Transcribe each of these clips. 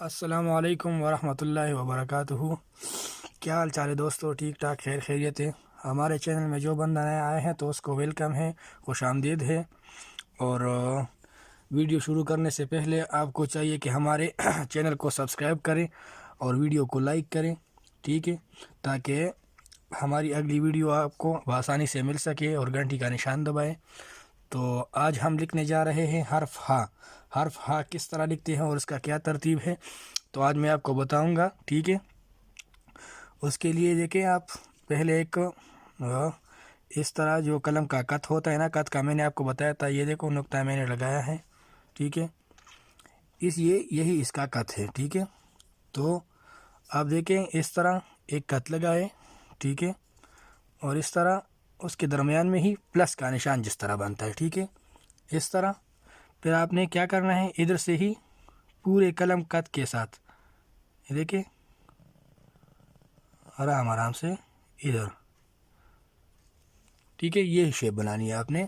السلام علیکم ورحمۃ اللہ وبرکاتہ۔ کیا حال چال ہے دوستو؟ ٹھیک ٹھاک، خیر خیریت ہے؟ ہمارے چینل میں جو بندہ نئے آئے ہیں تو اس کو ویلکم ہے، خوش آمدید ہے۔ اور ویڈیو شروع کرنے سے پہلے آپ کو چاہیے کہ ہمارے چینل کو سبسکرائب کریں اور ویڈیو کو لائک کریں، ٹھیک ہے، تاکہ ہماری اگلی ویڈیو آپ کو بآسانی سے مل سکے، اور گھنٹی کا نشان دبائیں۔ تو آج ہم لکھنے جا رہے ہیں حرف ہا۔ حرف ہا کس طرح لکھتے ہیں اور اس کا کیا ترتیب ہے تو آج میں آپ کو بتاؤں گا، ٹھیک ہے۔ اس کے لیے دیکھیں، آپ پہلے ایک اس طرح جو قلم کا کت ہوتا ہے نا، کت کا میں نے آپ کو بتایا تھا، یہ دیکھو نقطہ میں نے لگایا ہے، ٹھیک ہے، یہی اس کا کت ہے، ٹھیک ہے۔ تو آپ دیکھیں اس طرح ایک کت لگائے، ٹھیک ہے، اور اس طرح اس کے درمیان میں ہی پلس کا نشان جس طرح بنتا ہے، ٹھیک ہے، اس طرح۔ پھر آپ نے کیا کرنا ہے، ادھر سے ہی پورے قلم کت کے ساتھ، یہ دیکھیں، آرام سے ادھر، ٹھیک ہے، یہ شیپ بنانی ہے آپ نے۔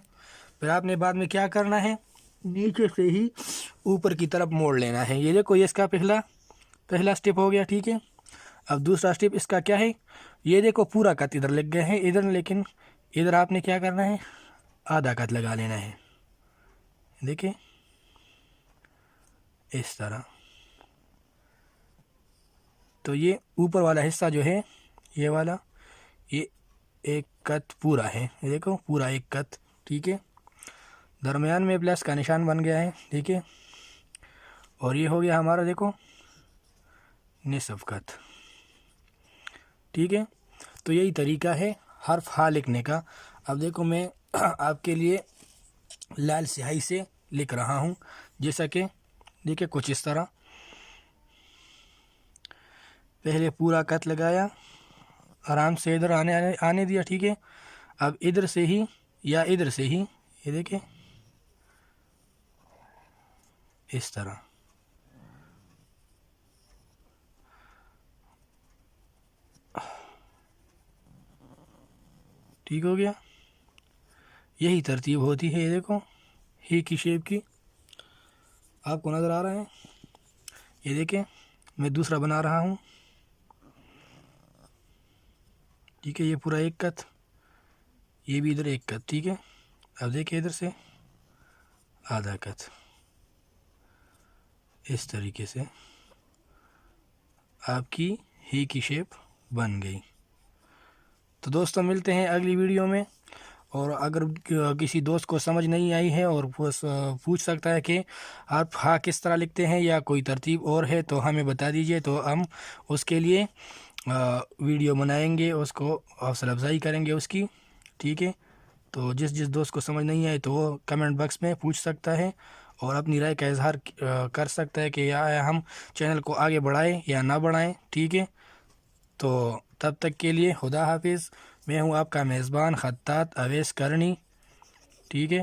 پھر آپ نے بعد میں کیا کرنا ہے، نیچے سے ہی اوپر کی طرف موڑ لینا ہے۔ یہ دیکھو، یہ اس کا پہلا سٹیپ ہو گیا، ٹھیک ہے۔ اب دوسرا سٹیپ اس کا کیا ہے، یہ دیکھو پورا کت ادھر لگ گئے ہیں ادھر، لیکن ادھر آپ نے کیا کرنا ہے، آدھا کت لگا لینا ہے، دیکھیں اس طرح۔ تو یہ اوپر والا حصہ جو ہے، یہ والا، یہ ایک کت پورا ہے، یہ دیکھو پورا ایک کت، ٹھیک ہے۔ درمیان میں پلس کا نشان بن گیا ہے، ٹھیک ہے، اور یہ ہو گیا ہمارا، دیکھو، نصف کت، ٹھیک ہے۔ تو یہی طریقہ ہے حرف ہا لکھنے کا۔ اب دیکھو میں آپ کے لیے لال سیاہی سے لکھ رہا ہوں، جیسا کہ دیکھیں کچھ اس طرح۔ پہلے پورا کت لگایا، آرام سے ادھر آنے دیا، ٹھیک ہے۔ اب ادھر سے ہی یا ادھر سے ہی، یہ دیکھیں اس طرح، ٹھیک ہو گیا۔ یہی ترتیب ہوتی ہے، یہ دیکھو ہی کی شیپ کی، آپ کو نظر آ رہا ہے، یہ دیکھیں میں دوسرا بنا رہا ہوں، ٹھیک ہے، یہ پورا ایک کت، یہ بھی ادھر ایک کت، ٹھیک ہے۔ اب دیکھیں ادھر سے آدھا کت، اس طریقے سے آپ کی ہی کی شیپ بن گئی۔ تو دوستوں ملتے ہیں اگلی ویڈیو میں، اور اگر کسی دوست کو سمجھ نہیں آئی ہے اور پوچھ سکتا ہے کہ آپ ہا کس طرح لکھتے ہیں یا کوئی ترتیب اور ہے تو ہمیں بتا دیجئے، تو ہم اس کے لیے ویڈیو بنائیں گے، اس کو حوصلہ افزائی کریں گے اس کی، ٹھیک ہے۔ تو جس دوست کو سمجھ نہیں آئے تو وہ کمنٹ باکس میں پوچھ سکتا ہے اور اپنی رائے کا اظہار کر سکتا ہے کہ یا ہم چینل کو آگے بڑھائیں یا نہ بڑھائیں، ٹھیک ہے۔ تو تب تک کے لیے خدا حافظ۔ میں ہوں آپ کا میزبان خطاط اویس کرنی، ٹھیک ہے۔